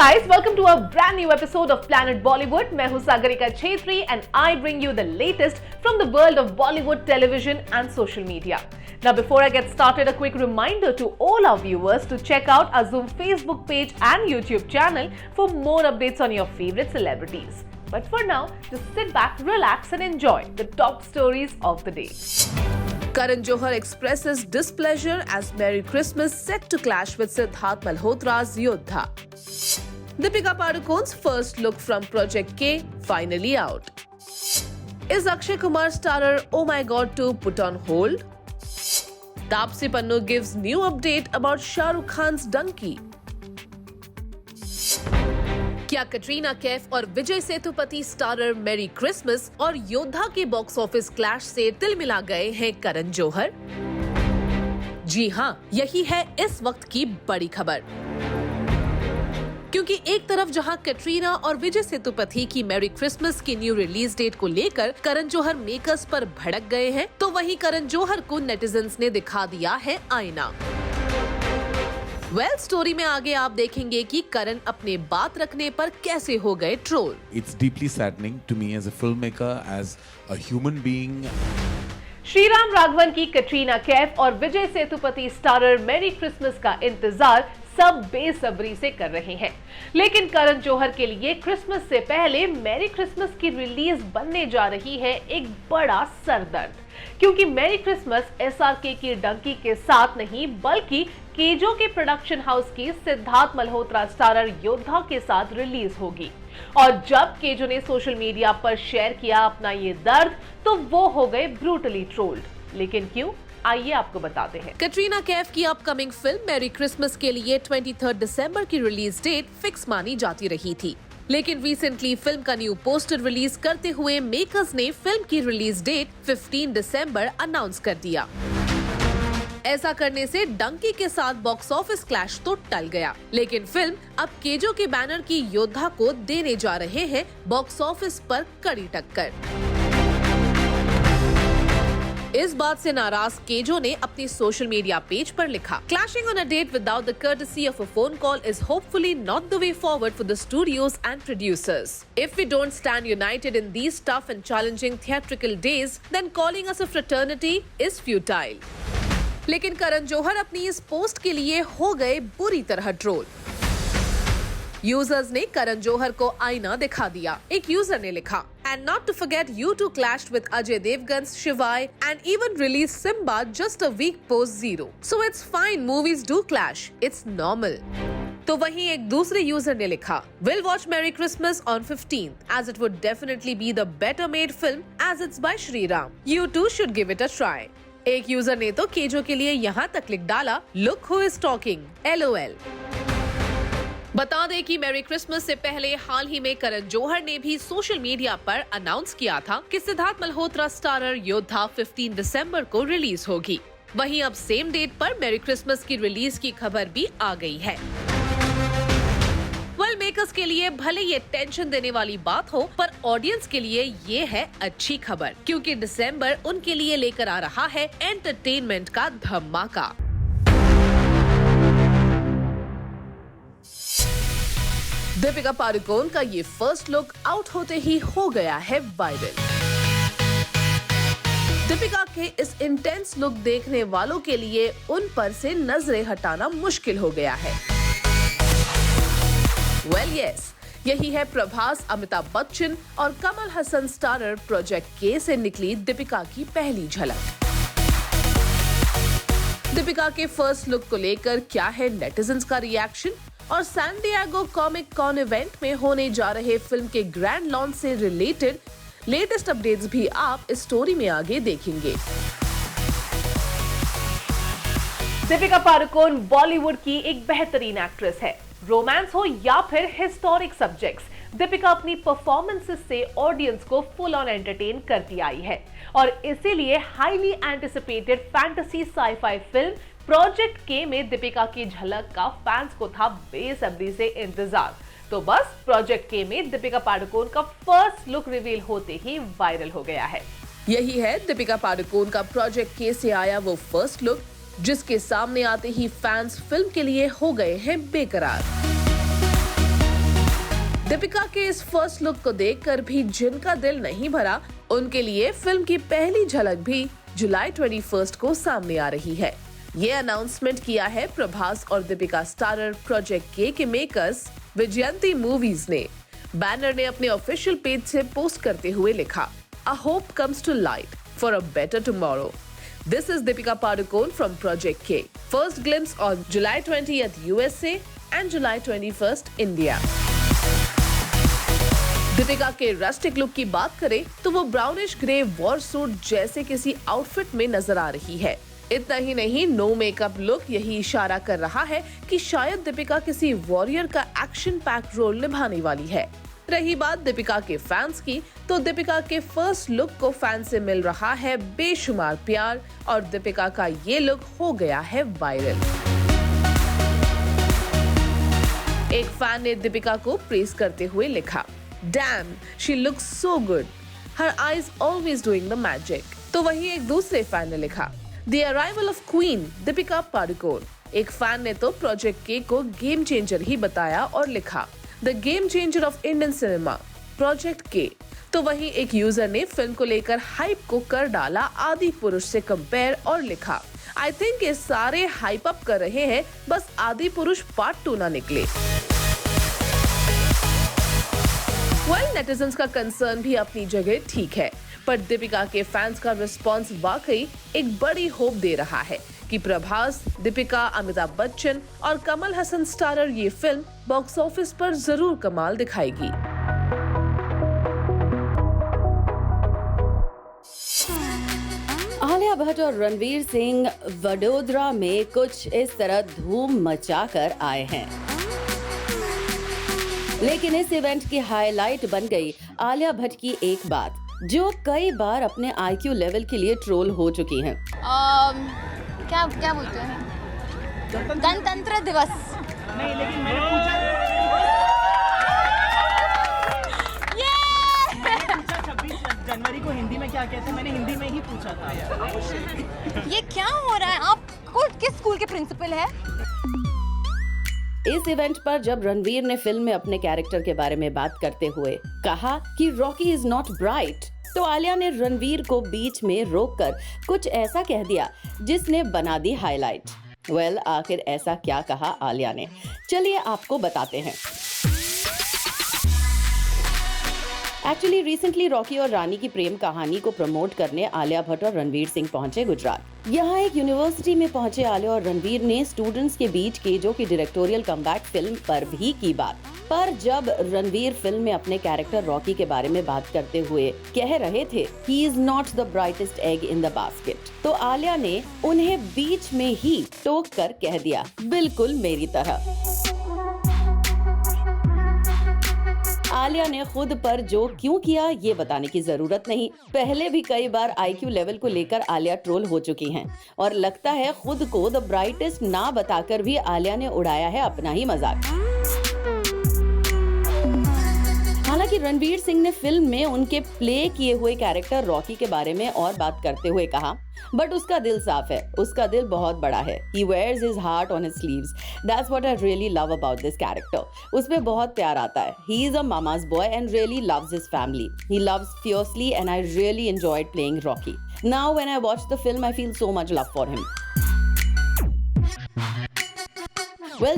guys, welcome to a brand new episode of Planet Bollywood. मैं हूं Sagarika Chhetri and I bring you the latest from the world of Bollywood television and social media. Now before I get started, a quick reminder to all our viewers to check out our Zoom Facebook page and YouTube channel for more updates on your favorite celebrities. But for now, just sit back, relax and enjoy the top stories of the day. Karan Johar expresses displeasure as Merry Christmas set to clash with Siddharth Malhotra's Yodha. Deepika Padukone's first look from Project K finally out. Is Akshay Kumar starrer Oh My God 2 put on hold? Taapsee Pannu gives new update about Shah Rukh Khan's Donkey. क्या कटरीना कैफ और Vijay Sethupathi starrer merry Christmas और योद्धा के box office clash से तिलमिला गए हैं करण जौहर? जी हां, यही है इस वक्त की बड़ी खबर। क्योंकि एक तरफ जहां कटरीना और विजय सेतुपति की मैरी क्रिसमस की न्यू रिलीज डेट को लेकर करण जौहर मेकर्स पर भड़क गए हैं, तो वहीं करण जौहर को नेटिजन्स ने दिखा दिया है आईना। स्टोरी में आगे आप देखेंगे कि करण अपने बात रखने पर कैसे हो गए troll. It's deeply saddening to me as a filmmaker, as a human being. Shriram Raghavan की कटरीना कैफ और Vijay Sethupathi starrer merry Christmas का इंतजार सब बेसब्री से कर रहे हैं, लेकिन करण जौहर के लिए क्रिसमस से पहले मैरी क्रिसमस की रिलीज बनने जा रही है एक बड़ा सरदर्द, क्योंकि मैरी क्रिसमस एसआरके की डंकी के साथ नहीं बल्कि केजो के प्रोडक्शन हाउस की सिद्धार्थ मल्होत्रा स्टारर योद्धा के साथ रिलीज होगी। और जब केजो ने सोशल मीडिया पर शेयर किया अपना ये दर्द, तो वो हो गए ब्रूटली ट्रोल्ड। लेकिन क्यों, आइए आपको बताते हैं। कटरीना कैफ की अपकमिंग फिल्म मैरी क्रिसमस के लिए 23 दिसंबर की रिलीज डेट फिक्स मानी जाती रही थी, लेकिन रिसेंटली फिल्म का न्यू पोस्टर रिलीज करते हुए मेकर्स ने फिल्म की रिलीज डेट 15 दिसंबर अनाउंस कर दिया। ऐसा करने से डंकी के साथ बॉक्स ऑफिस क्लैश तो टल गया, लेकिन फिल्म अब केजो के बैनर की योद्धा को देने जा रहे हैं बॉक्स ऑफिस पर कड़ी टक्कर। इस बात से नाराज केजो ने अपनी सोशल मीडिया पेज पर लिखा, clashing on a date without the courtesy of a phone call is hopefully not the way forward for the studios and producers. If we don't stand united in these tough and challenging theatrical days, then calling us a fraternity is futile. लेकिन करण जौहर अपनी इस post के लिए हो गए बुरी तरह troll. Users ने करण जौहर को आईना दिखा दिया। एक यूजर ने लिखा, And not to forget, you two clashed with Ajay Devgan's Shivai and even released Simba just a week post Zero. So it's fine, movies do clash. It's normal. तो वहीं एक दूसरे यूजर ने लिखा, We'll watch Merry Christmas on 15th, as it would definitely be the better made film as it's by Shriram. You two should give it a try. एक user ने तो KJo के लिए यहाँ तक लिख डाला, Look who is talking, LOL। बता दें कि मैरी क्रिसमस से पहले हाल ही में करण जौहर ने भी सोशल मीडिया पर अनाउंस किया था कि सिद्धार्थ मल्होत्रा स्टारर योद्धा 15 दिसंबर को रिलीज होगी। वहीं अब सेम डेट पर मैरी क्रिसमस की रिलीज की खबर भी आ गई है। मेकर्स के लिए भले ये टेंशन देने वाली बात हो, पर ऑडियंस के लिए ये है अच्छी खबर, क्योंकि दिसंबर उनके लिए लेकर आ रहा है एंटरटेनमेंट का धमाका। दीपिका पादुकोण का ये फर्स्ट लुक आउट होते ही हो गया है वायरल। दीपिका के इस इंटेंस लुक देखने वालों के लिए उन पर से नजरें हटाना मुश्किल हो गया है। यही है प्रभास, अमिताभ बच्चन और कमल हसन स्टारर प्रोजेक्ट के से निकली दीपिका की पहली झलक। दीपिका के फर्स्ट लुक को लेकर क्या है नेटिजन्स का रिएक्शन, और San Diego comic con event में होने जा रहे फिल्म के ग्रैंड लॉन्च से रिलेटेड लेटेस्ट अपडेट्स भी आप इस स्टोरी में आगे देखेंगे। दीपिका पादुकोण बॉलीवुड की एक बेहतरीन एक्ट्रेस है। रोमांस हो या फिर हिस्टोरिक सब्जेक्ट्स, दीपिका अपनी परफॉर्मेंसेस से ऑडियंस को फुल ऑन एंटरटेन करती आई है, और इसीलिए highly anticipated fantasy sci-fi film project के में दीपिका की झलक का फैंस को था बेसब्री से इंतजार। तो बस प्रोजेक्ट के में दीपिका पादुकोण का फर्स्ट लुक रिवील होते ही वायरल हो गया है। यही है दीपिका पादुकोण का प्रोजेक्ट के से आया वो फर्स्ट लुक, जिसके सामने आते ही फैंस फिल्म के लिए हो गए हैं बेकरार। दीपिका के इस फर्स्ट लुक को देखकर भी जिनका दिल नहीं भरा, उनके लिए फिल्म की पहली झलक भी जुलाई 21 को सामने आ रही है। ये अनाउंसमेंट किया है प्रभास और दीपिका स्टारर प्रोजेक्ट के मेकर्स विजयंती मूवीज ने। बैनर ने अपने ऑफिशियल पेज से पोस्ट करते हुए लिखा, "A hope comes to light for a better tomorrow. This is Deepika Padukone from Project K. First glimpse on July 20th USA and July 21st India." Deepika के rustic look की बात करें तो वो ब्राउनिश ग्रे वॉर सूट जैसे किसी outfit में नजर आ रही है। इतना ही नहीं, नो मेकअप लुक यही इशारा कर रहा है कि शायद दीपिका किसी वॉरियर का एक्शन पैक्ड रोल निभाने वाली है। रही बात दीपिका के फैंस की, तो दीपिका के फर्स्ट लुक को फैन से मिल रहा है बेशुमार प्यार और दीपिका का ये लुक हो गया है वायरल। एक फैन ने दीपिका को प्रेज करते हुए लिखा, "Damn, she looks so good. Her eyes always doing the magic." तो वहीं एक दूसरे फैन ने लिखा, "The arrival of Queen, Deepika Padukone." एक फैन ने तो प्रोजेक्ट के को गेम चेंजर ही बताया और लिखा, "The game changer of Indian cinema, Project K." तो वहीं एक यूजर ने फिल्म को लेकर हाइप को कर डाला आदि पुरुष से कंपेयर और लिखा, "I think ये सारे हाइप अप कर रहे हैं, बस आदि पुरुष पार्ट 2 ना निकले।" नेटिजन्स का कंसर्न भी अपनी जगह ठीक है, पर दीपिका के फैंस का रिस्पांस वाकई एक बड़ी होप दे रहा है कि प्रभास, दीपिका, अमिताभ बच्चन और कमल हसन स्टारर ये फिल्म बॉक्स ऑफिस पर जरूर कमाल दिखाएगी। आलिया भट्ट और रणवीर सिंह वडोदरा में कुछ इस तरह धूम मचाकर आए हैं, लेकिन इस इवेंट की हाईलाइट बन गई आलिया भट्ट की एक बात, जो कई बार अपने IQ लेवल के लिए ट्रोल हो चुकी हैं। क्या बोलते हैं? गणतंत्र दिवस। नहीं, लेकिन मैंने पूछा 26 जनवरी को हिंदी में क्या कहते हैं, मैंने हिंदी में ही पूछा था। ये क्या हो रहा है? आप किस स्कूल के प्रिंसिपल है? इस इवेंट पर जब रणवीर ने फिल्म में अपने कैरेक्टर के बारे में बात करते हुए कहा कि रॉकी इज नॉट ब्राइट, तो आलिया ने रणवीर को बीच में रोककर कुछ ऐसा कह दिया जिसने बना दी हाईलाइट। आखिर ऐसा क्या कहा आलिया ने, चलिए आपको बताते हैं। एक्चुअली रिसेंटली रॉकी और रानी की प्रेम कहानी को प्रमोट करने आलिया भट्ट और रणवीर सिंह पहुंचे गुजरात। यहाँ एक यूनिवर्सिटी में पहुंचे आलिया और रणवीर ने स्टूडेंट्स के बीच केजो की डायरेक्टोरियल कमबैक फिल्म पर भी की बात। पर जब रणवीर फिल्म में अपने कैरेक्टर रॉकी के बारे में बात करते हुए कह रहे थे he is not the brightest egg in the basket, तो आलिया ने उन्हें बीच में ही टोक कर कह दिया, बिल्कुल मेरी तरह। आलिया ने खुद पर जो क्यों किया ये बताने की जरूरत नहीं। पहले भी कई बार IQ लेवल को लेकर आलिया ट्रोल हो चुकी हैं और लगता है खुद को द ब्राइटेस्ट ना बताकर भी आलिया ने उड़ाया है अपना ही मजाक। हालांकि रणवीर सिंह ने फिल्म में उनके प्ले किए हुए कैरेक्टर रॉकी के बारे में और बात करते हुए कहा, बट उसका दिल साफ है, उसका दिल बहुत बड़ा है। He wears his heart on his sleeves. That's what I really love about this character. उसमें बहुत प्यार आता है। He is a mama's boy and really loves his family. He loves fiercely and I really enjoyed playing Rocky. Now when I watch the film, I feel so much love for him.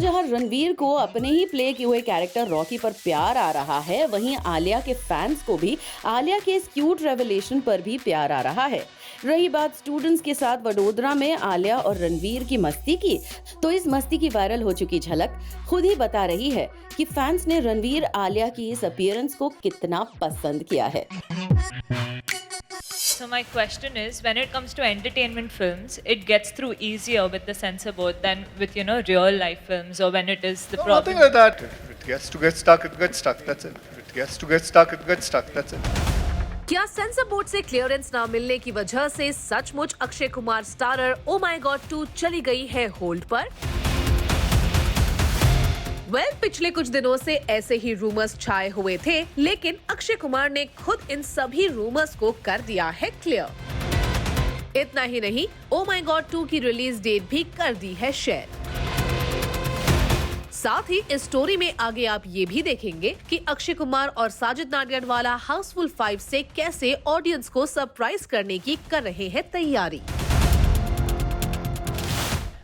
जहाँ रणवीर को अपने ही play किए हुए character Rocky पर प्यार आ रहा है, वहीं आलिया के फैंस को भी आलिया के इस क्यूट रेवलेशन पर भी प्यार आ रहा है। रही बात स्टूडेंट्स के साथ वडोदरा में आलिया और रणवीर की मस्ती की, तो इस मस्ती की वायरल हो चुकी झलक खुद ही बता रही है कि फैंस ने रणवीर आलिया की इस अपीयरेंस को कितना पसंद किया है। So my question is, when it comes to entertainment films, it gets through easier with the censor board than with, real life films, or when it is the No, problem? nothing like that. It gets to get stuck, it gets stuck, that's it. It gets to get stuck, it gets stuck, that's it. क्या sensor board से clearance ना मिलने की वजह से सचमुच Akshay Kumar starrer oh my God 2 चली गई है होल्ड पर? पिछले कुछ दिनों से ऐसे ही रूमर्स छाए हुए थे, लेकिन अक्षय कुमार ने खुद इन सभी रूमर्स को कर दिया है क्लियर। इतना ही नहीं, ओ माय गॉड 2 की रिलीज डेट भी कर दी है शेयर। साथ ही इस स्टोरी में आगे आप ये भी देखेंगे कि अक्षय कुमार और साजिद नाडियाडवाला हाउसफुल 5 से कैसे ऑडियंस को सरप्राइज करने की कर रहे हैं तैयारी।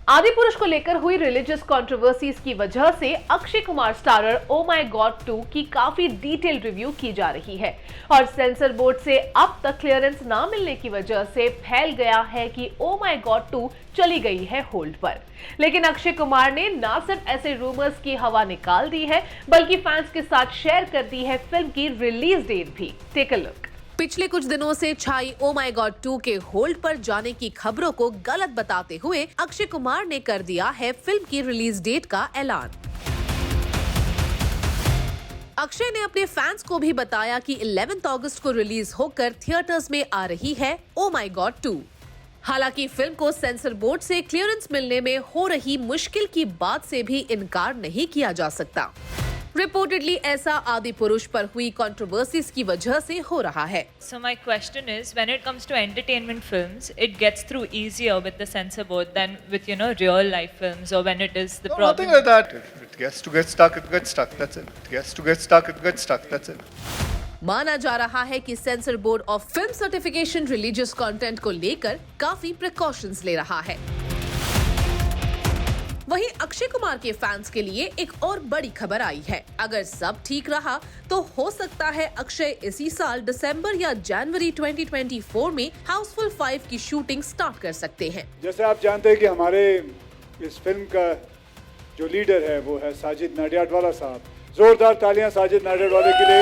आदिपुरुष को लेकर हुई रिलीजियस कंट्रोवर्सीज की वजह से Akshay Kumar starrer oh my God 2 की काफी डिटेल रिव्यू की जा रही है और सेंसर बोर्ड से अब तक क्लियरेंस ना मिलने की वजह से फैल गया है कि ओ माय गॉड 2 चली गई है होल्ड पर। लेकिन अक्षय कुमार ने ना सिर्फ ऐसे रूमर्स की हवा निकाल दी है बल्कि फैंस के साथ शेयर कर दी है फिल्म की रिलीज डेट भी। Take a look. पिछले कुछ दिनों से छाई ओ माय गॉड 2 के होल्ड पर जाने की खबरों को गलत बताते हुए अक्षय कुमार ने कर दिया है फिल्म की रिलीज डेट का ऐलान। अक्षय ने अपने फैंस को भी बताया कि 11 अगस्त को रिलीज होकर थिएटर्स में आ रही है ओ माय गॉड 2। हालांकि फिल्म को सेंसर बोर्ड से क्लियरेंस मिलने में हो रही मुश्किल की बात से भी इनकार नहीं किया जा सकता। रिपोर्टेडली ऐसा आदिपुरुष पर हुई कंट्रोवर्सीज की वजह से हो रहा है। So my question is, when it comes to entertainment films, it gets through easier with the censor board than with, real life films, or when it is the No, problem. nothing like that. If it gets to get stuck, it gets stuck. That's it. It gets to get stuck, it gets stuck. That's it. माना जा रहा है कि sensor board of film certification religious content को लेकर काफी precautions ले रहा है। वहीं अक्षय कुमार के फैंस के लिए एक और बड़ी खबर आई है। अगर सब ठीक रहा तो हो सकता है अक्षय इसी साल दिसंबर या जनवरी 2024 में हाउसफुल 5 की शूटिंग स्टार्ट कर सकते हैं। जैसे आप जानते हैं कि हमारे इस फिल्म का जो लीडर है वो है साजिद नाडियाडवाला साहब। जोरदार तालियां साजिद नाडियाडवाला के लिए।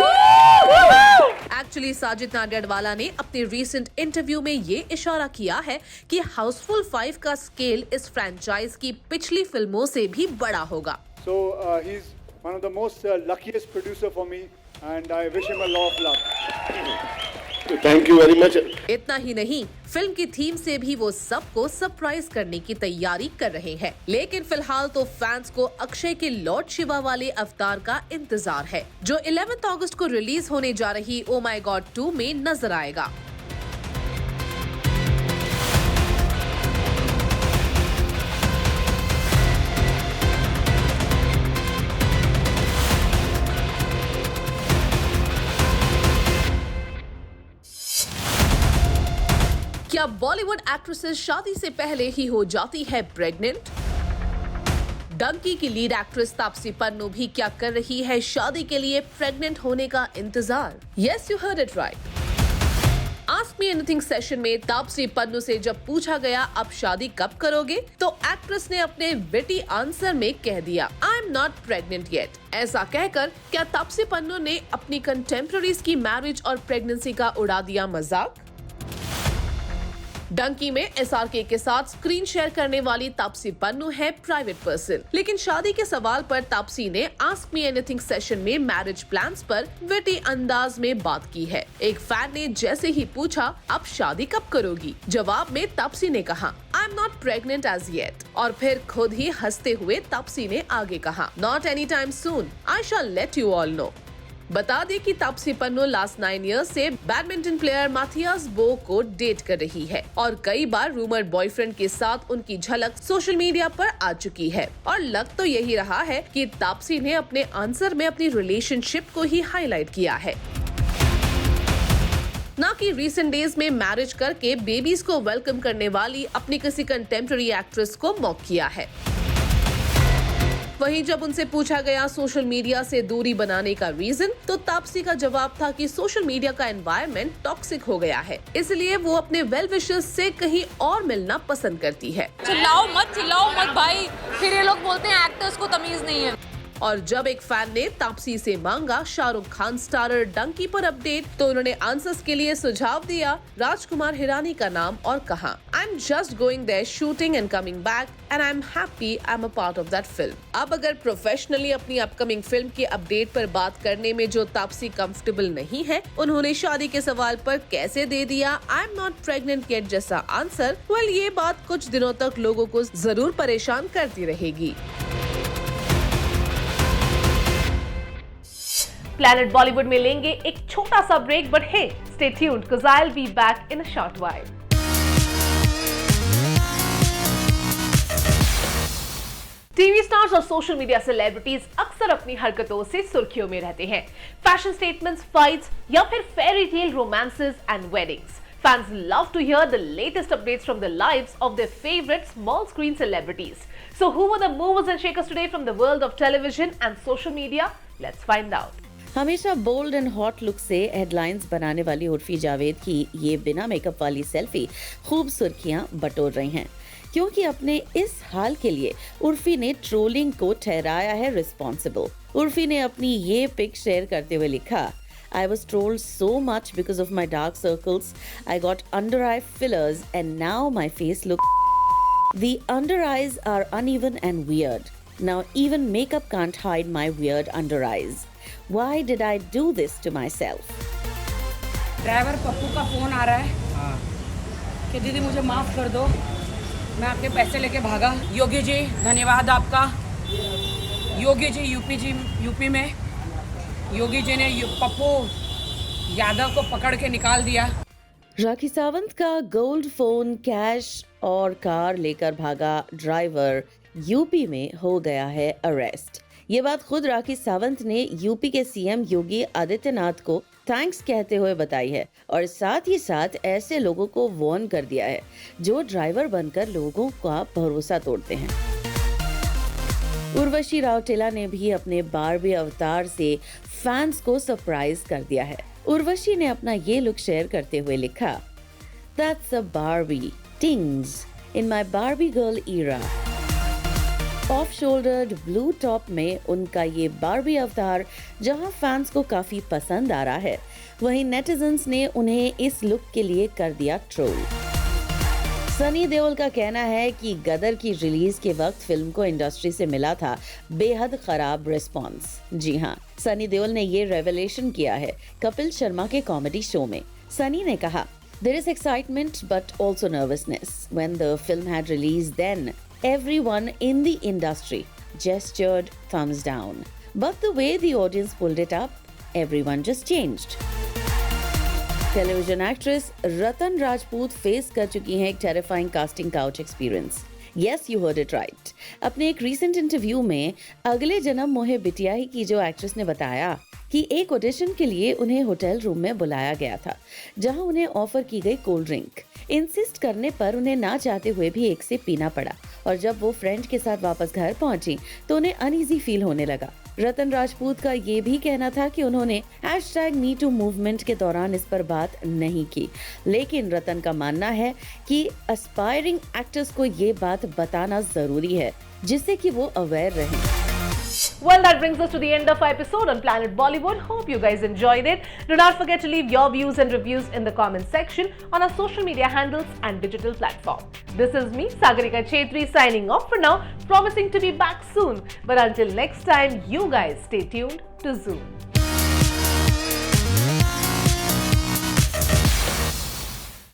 एक्चुअली साजिद नाडियाडवाला ने अपने रीसेंट इंटरव्यू में ये इशारा किया है कि हाउसफुल 5 का स्केल इस फ्रेंचाइज की पिछली फिल्मों से भी बड़ा होगा। So he's one of the most luckiest producer for me and I wish him a lot of luck. Thank you very much. इतना ही नहीं, फिल्म की थीम से भी वो सबको सरप्राइज करने की तैयारी कर रहे हैं। लेकिन फिलहाल तो फैंस को अक्षय के लॉर्ड शिवा वाले अवतार का इंतजार है, जो 11 अगस्त को रिलीज होने जा रही ओ माय गॉड 2 में नजर आएगा। क्या बॉलीवुड एक्ट्रेसेस शादी से पहले ही हो जाती है प्रेग्नेंट? डंकी की लीड एक्ट्रेस तापसी पन्नू भी क्या कर रही है शादी के लिए प्रेग्नेंट होने का इंतजार? Yes, you heard it right. Ask me anything session में तापसी पन्नू से जब पूछा गया अब शादी कब करोगे, तो एक्ट्रेस ने अपने विटी आंसर में कह दिया आई एम नॉट प्रेग्नेंट येट। ऐसा कहकर क्या तापसी पन्नू ने अपनी कंटेम्पररीज की मैरिज और प्रेगनेंसी का उड़ा दिया मजाक? डंकी में एसआरके के साथ स्क्रीन शेयर करने वाली तापसी पन्नू है प्राइवेट पर्सन, लेकिन शादी के सवाल पर तापसी ने आस्क मी एनीथिंग सेशन में मैरिज प्लान्स पर विटी अंदाज में बात की है। एक फैन ने जैसे ही पूछा अब शादी कब करोगी, जवाब में तापसी ने कहा I am not pregnant as yet, और फिर खुद ही हंसते हुए तापसी ने आगे कहा not any time soon, I shall let you all know. बता दें कि तापसी पन्नू लास्ट 9 इयर्स से बैडमिंटन प्लेयर माथियास बो को डेट कर रही है और कई बार रूमर्ड बॉयफ्रेंड के साथ उनकी झलक सोशल मीडिया पर आ चुकी है। और लग तो यही रहा है कि तापसी ने अपने आंसर में अपनी रिलेशनशिप को ही हाईलाइट किया है, ना कि रीसेंट डेज में मैरिज करके बेबीज को वेलकम करने वाली अपनी किसी कंटेम्पररी एक्ट्रेस को मॉक किया है। वहीं जब उनसे पूछा गया सोशल मीडिया से दूरी बनाने का रीजन, तो तापसी का जवाब था कि सोशल मीडिया का एनवायरनमेंट टॉक्सिक हो गया है, इसलिए वो अपने वेल विशर्स से कहीं और मिलना पसंद करती है। चिल्लाओ मत भाई, फिर ये लोग बोलते हैं एक्टर्स को तमीज नहीं है। और जब एक फैन ने तापसी से मांगा शाहरुख खान स्टारर डंकी पर अपडेट, तो उन्होंने आंसर्स के लिए सुझाव दिया राजकुमार हिरानी का नाम और कहा I am just going there shooting and coming back and I am happy I am a part of that film. अब अगर प्रोफेशनली अपनी अपकमिंग फिल्म के अपडेट पर बात करने में जो तापसी कंफर्टेबल नहीं है, उन्होंने शादी के सवाल पर कैसे दे दिया आई एम नॉट प्रेग्नेंट येट जैसा आंसर, वेल ये बात कुछ दिनों तक लोगों को जरूर परेशान करती रहेगी। प्लैनेट बॉलीवुड में लेंगे एक छोटा सा break, but hey stay tuned because I will be back in a short while. TV star stars और सोशल मीडिया सेलिब्रिटीज अक्सर अपनी हरकतों से सुर्खियों में रहते हैं। फैशन स्टेटमेंट्स, फाइट्स या फिर fairy tale romances and weddings. Fans love to hear the latest updates from the lives of their favorite small screen celebrities. So who were the movers and shakers today from the world of television and social media? Let's find out. हमेशा bold and hot look से headlines बनाने वाली उर्फी जावेद की ये बिना makeup वाली selfie खूब सुर्खियां बटोर रही हैं, क्योंकि अपने इस हाल के लिए उर्फी ने ट्रोलिंग को ठहराया है रिस्पॉन्सिबल। उर्फी ने अपनी ये पिक शेयर करते हुए लिखा, I was trolled so much because of my dark circles. I got under eye fillers and now my face looks. The under eyes are uneven and weird. Now even makeup can't hide my weird under eyes. Why did I do this to myself? Driver Pappu का phone आ रहा है कि दीदी मुझे माफ कर दो, मैं आपके पैसे लेके भागा। योगी जी धन्यवाद आपका। योगी जी यूपी में योगी जी ने पप्पू यादव को पकड़ के निकाल दिया। राखी सावंत का गोल्ड फोन, कैश और कार लेकर भागा ड्राइवर यूपी में हो गया है अरेस्ट। ये बात खुद राखी सावंत ने यूपी के सीएम योगी आदित्यनाथ को थैंक्स कहते हुए बताई है और साथ ही साथ ऐसे लोगों को वार्न कर दिया है जो ड्राइवर बनकर लोगों का भरोसा तोड़ते हैं। उर्वशी राउटेला ने भी अपने बारबी अवतार से फैंस को सरप्राइज कर दिया है। उर्वशी ने अपना ये लुक शेयर करते हुए लिखा, That's a Barbie, tings, in my Barbie girl era. Of shouldered blue top में उनका ये बारबी अवतार जहां फैंस को काफी पसंद आ रहा है, वहीं नेटिजन्स ने उन्हें इस लुक के लिए कर दिया ट्रोल। सनी देओल का कहना है कि गदर की रिलीज के वक्त फिल्म को इंडस्ट्री से मिला था बेहद खराब रिस्पॉन्स। जी हाँ, सनी देओल ने ये रेवलेशन किया है कपिल शर्मा के कॉमेडी शो में। सनी ने कहा, There is excitement but also nervousness. When the film had released, then everyone in the industry gestured thumbs down. But the way the audience pulled it up, everyone just changed. Television actress Ratan Rajput face कर चुकी हैं एक terrifying casting couch experience. Yes, you heard it right. अपने एक recent interview में अगले जन्म मोहे बिटिया की जो एक्ट्रेस ने बताया कि एक ऑडिशन के लिए उन्हें होटल रूम में बुलाया गया था, जहां उन्हें ऑफर की गई कोल्ड ड्रिंक। इंसिस्ट करने पर उन्हें ना चाहते हुए भी एक से पीना पड़ा और जब वो फ्रेंड के साथ वापस घर पहुंची तो उन्हें अनईजी फील होने लगा। रतन राजपूत का ये भी कहना था कि उन्होंने #MeToo मूवमेंट के दौरान इस पर बात नहीं की, लेकिन रतन का मानना है कि एस्पायरिंग एक्टर्स को ये बात बताना जरूरी है जिससे कि वो अवेयर रहें। Well, that brings us to the end of our episode on Planet Bollywood. Hope you guys enjoyed it. Do not forget to leave your views and reviews in the comment section on our social media handles and digital platform. This is me, Sagarika Chetri, signing off for now, promising to be back soon. But until next time, you guys stay tuned to Zoom.